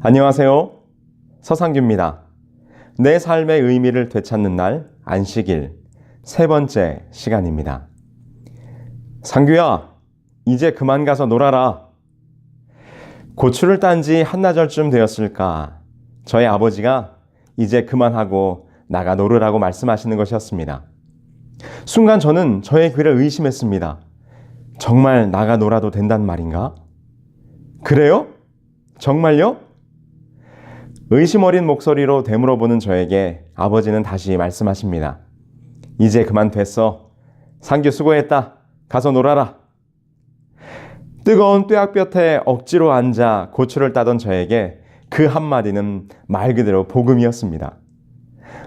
안녕하세요. 서상규입니다. 내 삶의 의미를 되찾는 날 안식일 세 번째 시간입니다. 상규야, 이제 그만 가서 놀아라. 고추를 딴 지 한나절쯤 되었을까 저희 아버지가 이제 그만하고 나가 놀으라고 말씀하시는 것이었습니다. 순간 저는 저의 귀를 의심했습니다. 정말 나가 놀아도 된단 말인가? 그래요? 정말요? 의심 어린 목소리로 되물어보는 저에게 아버지는 다시 말씀하십니다. 이제 그만 됐어. 상규 수고했다. 가서 놀아라. 뜨거운 뙤약볕에 억지로 앉아 고추를 따던 저에게 그 한마디는 말 그대로 복음이었습니다.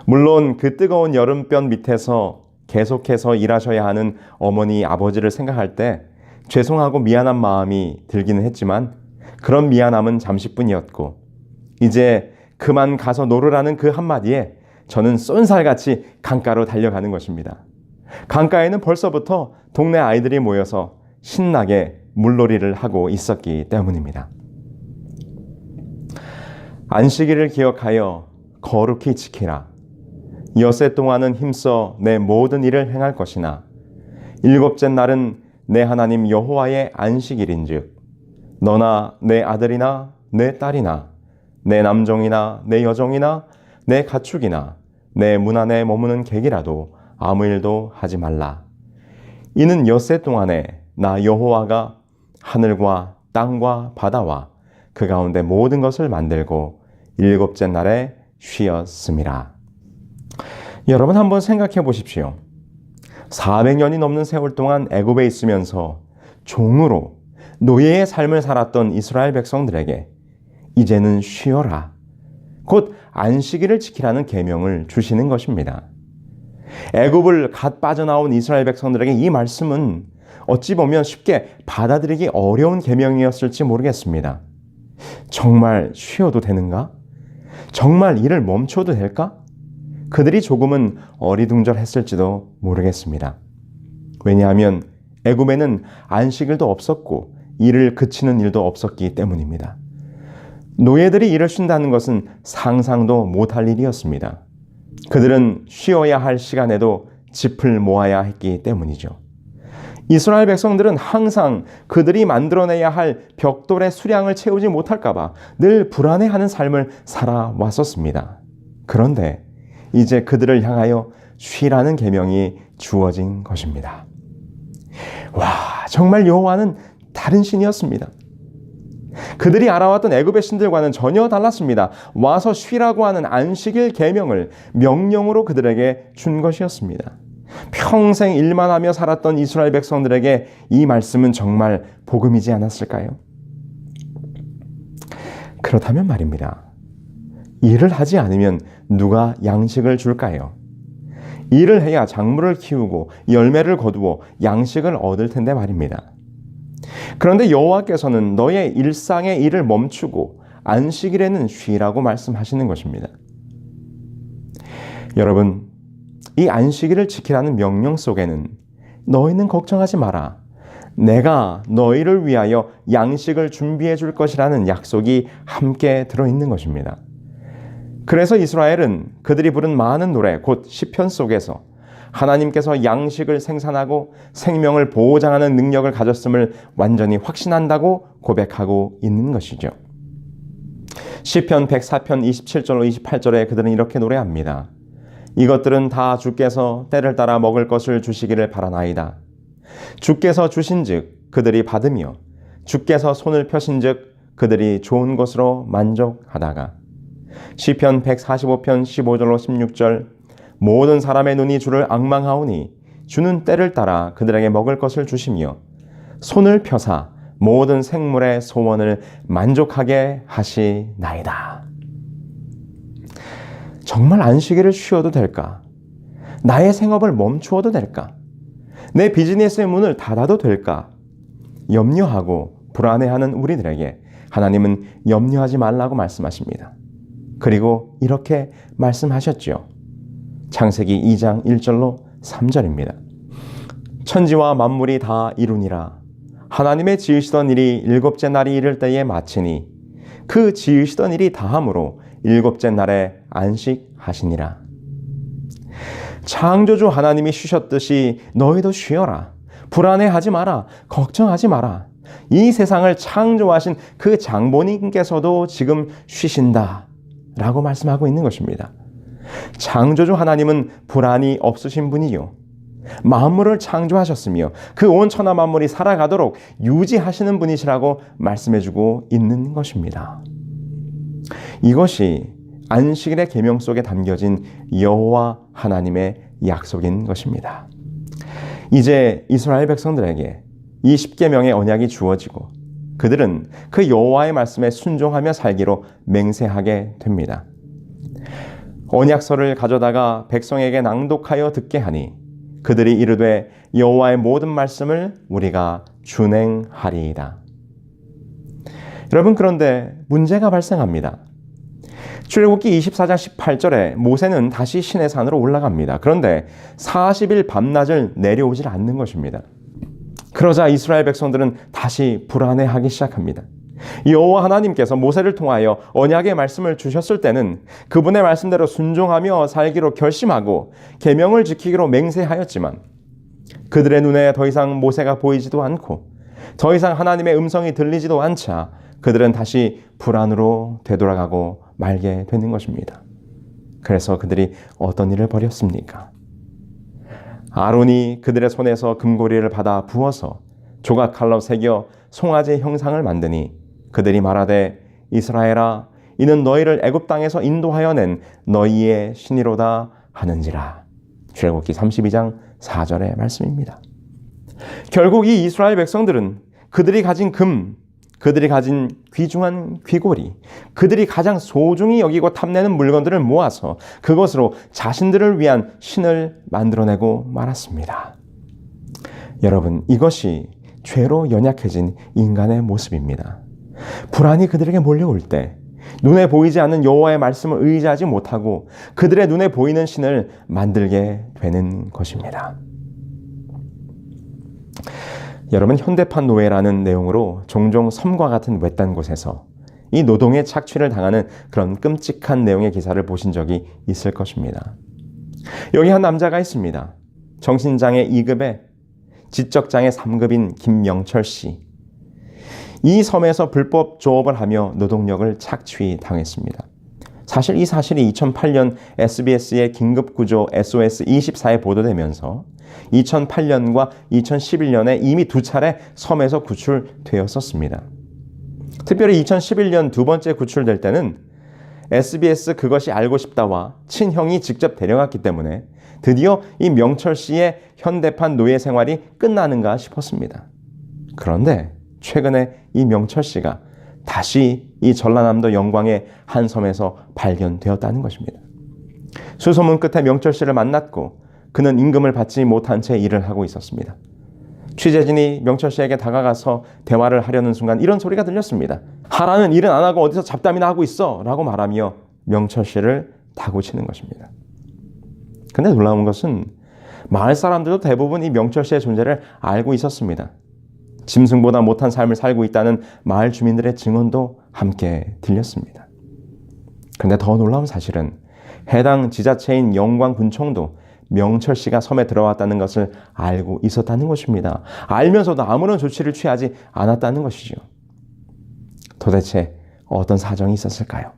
물론 그 뜨거운 여름볕 밑에서 계속해서 일하셔야 하는 어머니 아버지를 생각할 때 죄송하고 미안한 마음이 들기는 했지만 그런 미안함은 잠시뿐이었고 이제 그만 가서 놀으라는 그 한마디에 저는 쏜살같이 강가로 달려가는 것입니다. 강가에는 벌써부터 동네 아이들이 모여서 신나게 물놀이를 하고 있었기 때문입니다. 안식일을 기억하여 거룩히 지키라. 엿새 동안은 힘써 내 모든 일을 행할 것이나 일곱째 날은 내 하나님 여호와의 안식일인즉 너나 내 아들이나 내 딸이나 내 남종이나 내 여종이나 내 가축이나 내 문 안에 머무는 객이라도 아무 일도 하지 말라. 이는 엿새 동안에 나 여호와가 하늘과 땅과 바다와 그 가운데 모든 것을 만들고 일곱째 날에 쉬었음이라. 여러분 한번 생각해 보십시오. 400년이 넘는 세월 동안 애굽에 있으면서 종으로 노예의 삶을 살았던 이스라엘 백성들에게 이제는 쉬어라. 곧 안식일을 지키라는 계명을 주시는 것입니다. 애굽을 갓 빠져나온 이스라엘 백성들에게 이 말씀은 어찌 보면 쉽게 받아들이기 어려운 계명이었을지 모르겠습니다. 정말 쉬어도 되는가? 정말 일을 멈춰도 될까? 그들이 조금은 어리둥절했을지도 모르겠습니다. 왜냐하면 애굽에는 안식일도 없었고 일을 그치는 일도 없었기 때문입니다. 노예들이 일을 쉰다는 것은 상상도 못할 일이었습니다. 그들은 쉬어야 할 시간에도 짚을 모아야 했기 때문이죠. 이스라엘 백성들은 항상 그들이 만들어내야 할 벽돌의 수량을 채우지 못할까봐 늘 불안해하는 삶을 살아왔었습니다. 그런데 이제 그들을 향하여 쉬라는 계명이 주어진 것입니다. 와, 정말 여호와는 다른 신이었습니다. 그들이 알아왔던 애굽의 신들과는 전혀 달랐습니다. 와서 쉬라고 하는 안식일 계명을 명령으로 그들에게 준 것이었습니다. 평생 일만 하며 살았던 이스라엘 백성들에게 이 말씀은 정말 복음이지 않았을까요? 그렇다면 말입니다. 일을 하지 않으면 누가 양식을 줄까요? 일을 해야 작물을 키우고 열매를 거두어 양식을 얻을 텐데 말입니다. 그런데 여호와께서는 너의 일상의 일을 멈추고 안식일에는 쉬라고 말씀하시는 것입니다. 여러분, 이 안식일을 지키라는 명령 속에는 너희는 걱정하지 마라. 내가 너희를 위하여 양식을 준비해 줄 것이라는 약속이 함께 들어있는 것입니다. 그래서 이스라엘은 그들이 부른 많은 노래, 곧 시편 속에서 하나님께서 양식을 생산하고 생명을 보장하는 능력을 가졌음을 완전히 확신한다고 고백하고 있는 것이죠. 시편 104편 27절로 28절에 그들은 이렇게 노래합니다. 이것들은 다 주께서 때를 따라 먹을 것을 주시기를 바라나이다. 주께서 주신즉 그들이 받으며 주께서 손을 펴신즉 그들이 좋은 것으로 만족하다가 시편 145편 15절로 16절 모든 사람의 눈이 주를 앙망하오니 주는 때를 따라 그들에게 먹을 것을 주시며 손을 펴사 모든 생물의 소원을 만족하게 하시나이다. 정말 안식일을 쉬어도 될까? 나의 생업을 멈추어도 될까? 내 비즈니스의 문을 닫아도 될까? 염려하고 불안해하는 우리들에게 하나님은 염려하지 말라고 말씀하십니다. 그리고 이렇게 말씀하셨죠. 창세기 2장 1절로 3절입니다. 천지와 만물이 다 이루니라. 하나님의 지으시던 일이 일곱째 날이 이를 때에 마치니 그 지으시던 일이 다함으로 일곱째 날에 안식하시니라. 창조주 하나님이 쉬셨듯이 너희도 쉬어라. 불안해하지 마라. 걱정하지 마라. 이 세상을 창조하신 그 장보님께서도 지금 쉬신다 라고 말씀하고 있는 것입니다. 창조주 하나님은 불안이 없으신 분이요, 만물을 창조하셨으며 그 온 천하 만물이 살아가도록 유지하시는 분이시라고 말씀해주고 있는 것입니다. 이것이 안식일의 계명 속에 담겨진 여호와 하나님의 약속인 것입니다. 이제 이스라엘 백성들에게 이 십계명의 언약이 주어지고 그들은 그 여호와의 말씀에 순종하며 살기로 맹세하게 됩니다. 언약서를 가져다가 백성에게 낭독하여 듣게 하니 그들이 이르되 여호와의 모든 말씀을 우리가 준행하리이다. 여러분, 그런데 문제가 발생합니다. 출애굽기 24장 18절에 모세는 다시 시내산으로 올라갑니다. 그런데 40일 밤낮을 내려오질 않는 것입니다. 그러자 이스라엘 백성들은 다시 불안해하기 시작합니다. 여호와 하나님께서 모세를 통하여 언약의 말씀을 주셨을 때는 그분의 말씀대로 순종하며 살기로 결심하고 계명을 지키기로 맹세하였지만 그들의 눈에 더 이상 모세가 보이지도 않고 더 이상 하나님의 음성이 들리지도 않자 그들은 다시 불안으로 되돌아가고 말게 되는 것입니다. 그래서 그들이 어떤 일을 벌였습니까? 아론이 그들의 손에서 금고리를 받아 부어서 조각칼로 새겨 송아지 형상을 만드니 그들이 말하되 이스라엘아, 이는 너희를 애굽 땅에서 인도하여 낸 너희의 신이로다 하는지라. 출애굽기 32장 4절의 말씀입니다. 결국 이 이스라엘 백성들은 그들이 가진 금, 그들이 가진 귀중한 귀고리, 그들이 가장 소중히 여기고 탐내는 물건들을 모아서 그것으로 자신들을 위한 신을 만들어내고 말았습니다. 여러분, 이것이 죄로 연약해진 인간의 모습입니다. 불안이 그들에게 몰려올 때 눈에 보이지 않는 여호와의 말씀을 의지하지 못하고 그들의 눈에 보이는 신을 만들게 되는 것입니다. 여러분, 현대판 노예라는 내용으로 종종 섬과 같은 외딴 곳에서 이 노동의 착취를 당하는 그런 끔찍한 내용의 기사를 보신 적이 있을 것입니다. 여기 한 남자가 있습니다. 정신장애 2급에 지적장애 3급인 김명철 씨. 이 섬에서 불법 조업을 하며 노동력을 착취당했습니다. 사실 이 사실이 2008년 SBS의 긴급구조 SOS 24에 보도되면서 2008년과 2011년에 이미 2차례 섬에서 구출되었었습니다. 특별히 2011년 두 번째 구출될 때는 SBS 그것이 알고 싶다와 친형이 직접 데려갔기 때문에 드디어 이 명철 씨의 현대판 노예 생활이 끝나는가 싶었습니다. 그런데 최근에 이 명철 씨가 다시 이 전라남도 영광의 한 섬에서 발견되었다는 것입니다. 수소문 끝에 명철 씨를 만났고 그는 임금을 받지 못한 채 일을 하고 있었습니다. 취재진이 명철 씨에게 다가가서 대화를 하려는 순간 이런 소리가 들렸습니다. 하라는 일은 안 하고 어디서 잡담이나 하고 있어 라고 말하며 명철 씨를 다구치는 것입니다. 근데 놀라운 것은 마을 사람들도 대부분 이 명철 씨의 존재를 알고 있었습니다. 짐승보다 못한 삶을 살고 있다는 마을 주민들의 증언도 함께 들렸습니다. 그런데 더 놀라운 사실은 해당 지자체인 영광군청도 명철 씨가 섬에 들어왔다는 것을 알고 있었다는 것입니다. 알면서도 아무런 조치를 취하지 않았다는 것이죠. 도대체 어떤 사정이 있었을까요?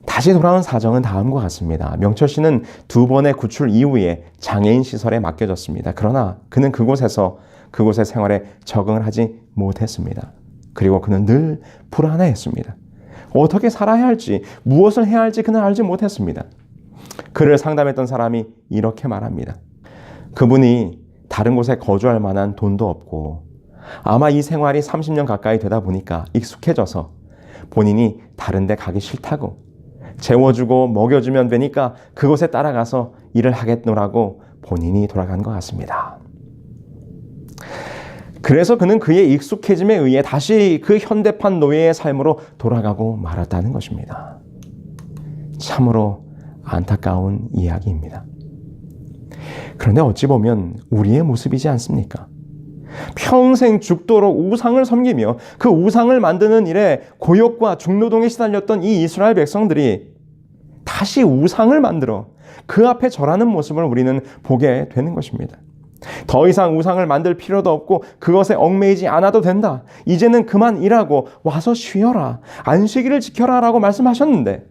다시 돌아온 사정은 다음과 같습니다. 명철 씨는 두 번의 구출 이후에 장애인 시설에 맡겨졌습니다. 그러나 그는 그곳의 생활에 적응을 하지 못했습니다. 그리고 그는 늘 불안해했습니다. 어떻게 살아야 할지, 무엇을 해야 할지 그는 알지 못했습니다. 그를 상담했던 사람이 이렇게 말합니다. 그분이 다른 곳에 거주할 만한 돈도 없고 아마 이 생활이 30년 가까이 되다 보니까 익숙해져서 본인이 다른 데 가기 싫다고 재워주고 먹여주면 되니까 그곳에 따라가서 일을 하겠노라고 본인이 돌아간 것 같습니다. 그래서 그는 그의 익숙해짐에 의해 다시 그 현대판 노예의 삶으로 돌아가고 말았다는 것입니다. 참으로 안타까운 이야기입니다. 그런데 어찌 보면 우리의 모습이지 않습니까? 평생 죽도록 우상을 섬기며 그 우상을 만드는 일에 고역과 중노동에 시달렸던 이 이스라엘 백성들이 다시 우상을 만들어 그 앞에 절하는 모습을 우리는 보게 되는 것입니다. 더 이상 우상을 만들 필요도 없고 그것에 얽매이지 않아도 된다. 이제는 그만 일하고 와서 쉬어라. 안식일을 지켜라 라고 말씀하셨는데,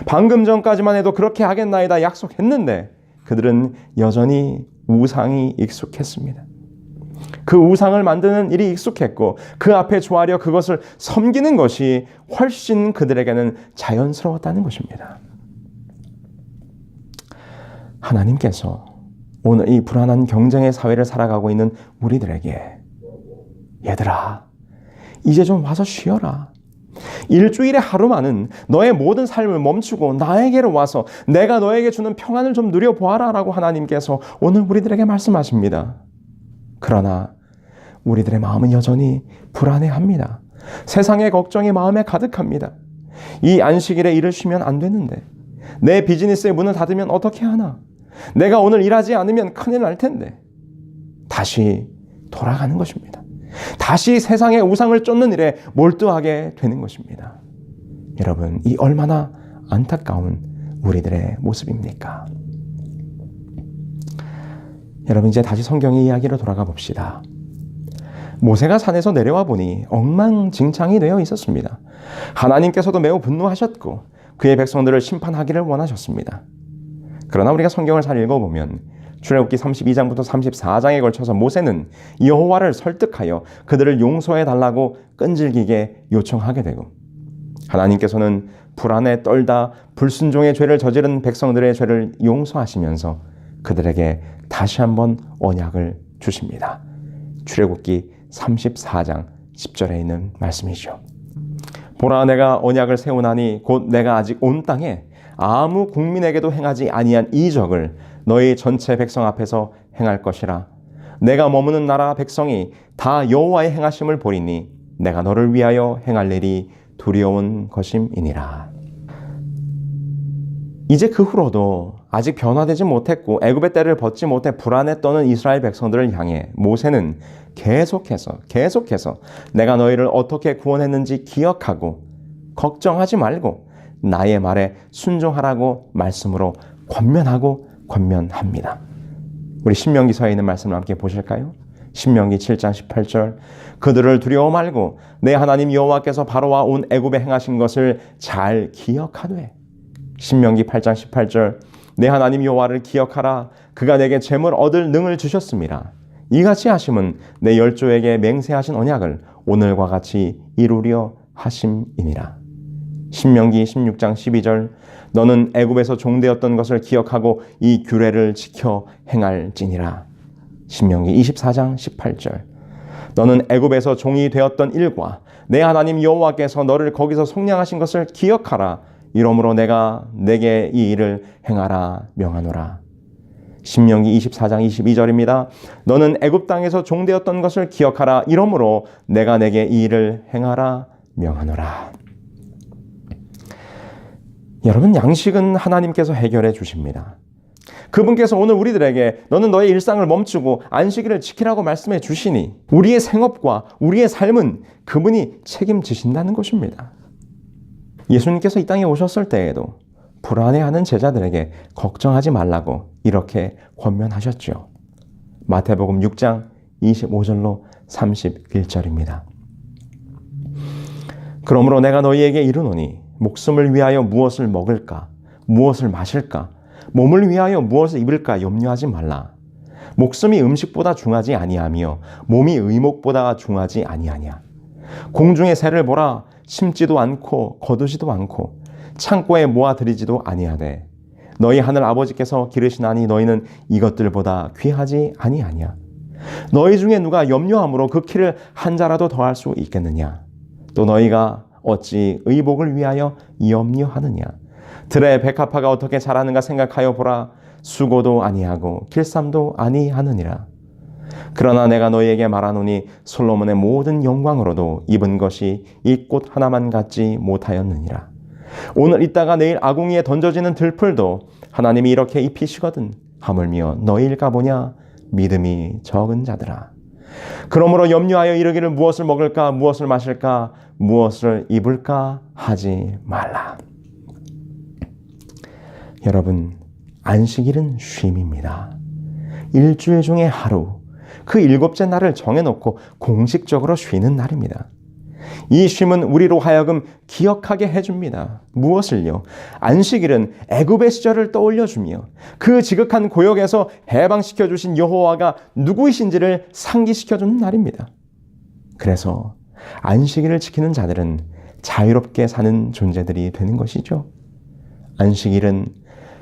방금 전까지만 해도 그렇게 하겠나이다 약속했는데 그들은 여전히 우상이 익숙했습니다. 그 우상을 만드는 일이 익숙했고 그 앞에 조아려 그것을 섬기는 것이 훨씬 그들에게는 자연스러웠다는 것입니다. 하나님께서 오늘 이 불안한 경쟁의 사회를 살아가고 있는 우리들에게, 얘들아, 이제 좀 와서 쉬어라. 일주일에 하루만은 너의 모든 삶을 멈추고 나에게로 와서 내가 너에게 주는 평안을 좀 누려보아라 라고 하나님께서 오늘 우리들에게 말씀하십니다. 그러나 우리들의 마음은 여전히 불안해합니다. 세상의 걱정이 마음에 가득합니다. 이 안식일에 일을 쉬면 안 되는데, 내 비즈니스의 문을 닫으면 어떻게 하나? 내가 오늘 일하지 않으면 큰일 날 텐데. 다시 돌아가는 것입니다. 다시 세상의 우상을 쫓는 일에 몰두하게 되는 것입니다. 여러분, 이 얼마나 안타까운 우리들의 모습입니까? 여러분, 이제 다시 성경의 이야기로 돌아가 봅시다. 모세가 산에서 내려와 보니 엉망진창이 되어 있었습니다. 하나님께서도 매우 분노하셨고 그의 백성들을 심판하기를 원하셨습니다. 그러나 우리가 성경을 잘 읽어보면 출애굽기 32장부터 34장에 걸쳐서 모세는 여호와를 설득하여 그들을 용서해달라고 끈질기게 요청하게 되고, 하나님께서는 불안에 떨다 불순종의 죄를 저지른 백성들의 죄를 용서하시면서 그들에게 다시 한번 언약을 주십니다. 출애굽기 34장 10절에 있는 말씀이죠. 보라, 내가 언약을 세우나니 곧 내가 아직 온 땅에 아무 국민에게도 행하지 아니한 이적을 너희 전체 백성 앞에서 행할 것이라. 내가 머무는 나라 백성이 다 여호와의 행하심을 보리니 내가 너를 위하여 행할 일이 두려운 것임이니라. 이제 그 후로도 아직 변화되지 못했고 애굽의 때를 벗지 못해 불안에 떠는 이스라엘 백성들을 향해 모세는 계속해서 내가 너희를 어떻게 구원했는지 기억하고 걱정하지 말고 나의 말에 순종하라고 말씀으로 권면합니다. 우리 신명기서에 있는 말씀을 함께 보실까요? 신명기 7장 18절, 그들을 두려워 말고 내 하나님 여호와께서 바로와 온 애굽에 행하신 것을 잘 기억하되. 신명기 8장 18절, 내 하나님 여호와를 기억하라. 그가 내게 재물 얻을 능을 주셨음이라. 이같이 하심은 내 열조에게 맹세하신 언약을 오늘과 같이 이루려 하심이니라. 신명기 16장 12절, 너는 애굽에서 종되었던 것을 기억하고 이 규례를 지켜 행할지니라. 신명기 24장 18절, 너는 애굽에서 종이 되었던 일과 내 하나님 여호와께서 너를 거기서 속량하신 것을 기억하라. 이러므로 내가 내게 이 일을 행하라 명하노라. 신명기 24장 22절입니다. 너는 애굽 땅에서 종되었던 것을 기억하라. 이러므로 내가 내게 이 일을 행하라 명하노라. 여러분, 양식은 하나님께서 해결해 주십니다. 그분께서 오늘 우리들에게 너는 너의 일상을 멈추고 안식일을 지키라고 말씀해 주시니 우리의 생업과 우리의 삶은 그분이 책임지신다는 것입니다. 예수님께서 이 땅에 오셨을 때에도 불안해하는 제자들에게 걱정하지 말라고 이렇게 권면하셨죠. 마태복음 6장 25절로 31절입니다. 그러므로 내가 너희에게 이르노니 목숨을 위하여 무엇을 먹을까, 무엇을 마실까, 몸을 위하여 무엇을 입을까 염려하지 말라. 목숨이 음식보다 중하지 아니하며 몸이 의목보다 중하지 아니하냐. 공중의 새를 보라. 심지도 않고 거두지도 않고 창고에 모아들이지도 아니하되 너희 하늘 아버지께서 기르시나니 너희는 이것들보다 귀하지 아니하냐. 너희 중에 누가 염려함으로 그 키를 한 자라도 더할 수 있겠느냐. 또 너희가 어찌 의복을 위하여 염려하느냐. 들의 백합화가 어떻게 자라는가 생각하여 보라. 수고도 아니하고 길쌈도 아니하느니라. 그러나 내가 너희에게 말하노니 솔로몬의 모든 영광으로도 입은 것이 이 꽃 하나만 같지 못하였느니라. 오늘 있다가 내일 아궁이에 던져지는 들풀도 하나님이 이렇게 입히시거든 하물며 너희일까 보냐. 믿음이 적은 자들아. 그러므로 염려하여 이르기를 무엇을 먹을까, 무엇을 마실까, 무엇을 입을까 하지 말라. 여러분, 안식일은 쉼입니다. 일주일 중에 하루, 그 일곱째 날을 정해놓고 공식적으로 쉬는 날입니다. 이 쉼은 우리로 하여금 기억하게 해줍니다. 무엇을요? 안식일은 애굽의 시절을 떠올려주며 그 지극한 고역에서 해방시켜 주신 여호와가 누구이신지를 상기시켜주는 날입니다. 그래서 안식일을 지키는 자들은 자유롭게 사는 존재들이 되는 것이죠. 안식일은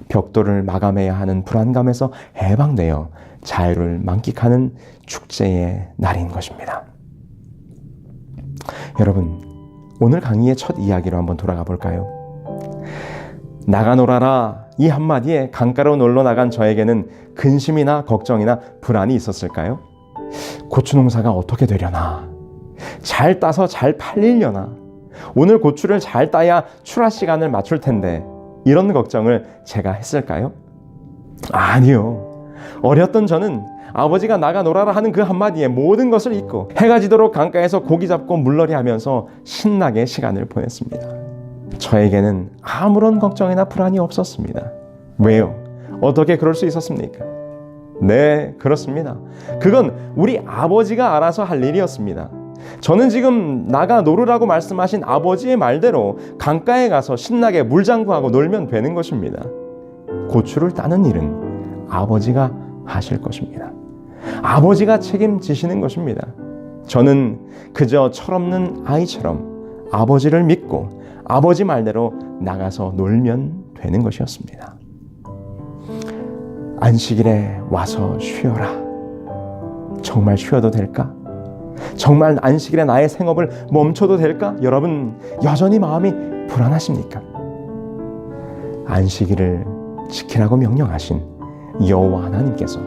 벽돌을 마감해야 하는 불안감에서 해방되어 자유를 만끽하는 축제의 날인 것입니다. 여러분, 오늘 강의의 첫 이야기로 한번 돌아가 볼까요? 나가 놀아라, 이 한마디에 강가로 놀러 나간 저에게는 근심이나 걱정이나 불안이 있었을까요? 고추 농사가 어떻게 되려나? 잘 따서 잘 팔리려나? 오늘 고추를 잘 따야 출하 시간을 맞출 텐데, 이런 걱정을 제가 했을까요? 아니요. 어렸던 저는 아버지가 나가 놀아라 하는 그 한마디에 모든 것을 잊고 해가 지도록 강가에서 고기 잡고 물놀이 하면서 신나게 시간을 보냈습니다. 저에게는 아무런 걱정이나 불안이 없었습니다. 왜요? 어떻게 그럴 수 있었습니까? 네, 그렇습니다. 그건 우리 아버지가 알아서 할 일이었습니다. 저는 지금 나가 놀으라고 말씀하신 아버지의 말대로 강가에 가서 신나게 물장구하고 놀면 되는 것입니다. 고추를 따는 일은 아버지가 하실 것입니다. 아버지가 책임지시는 것입니다. 저는 그저 철없는 아이처럼 아버지를 믿고 아버지 말대로 나가서 놀면 되는 것이었습니다. 안식일에 와서 쉬어라. 정말 쉬어도 될까? 정말 안식일에 나의 생업을 멈춰도 될까? 여러분, 여전히 마음이 불안하십니까? 안식일을 지키라고 명령하신 여호와 하나님께서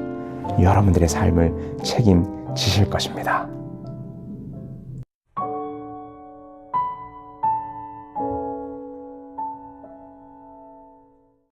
여러분들의 삶을 책임지실 것입니다.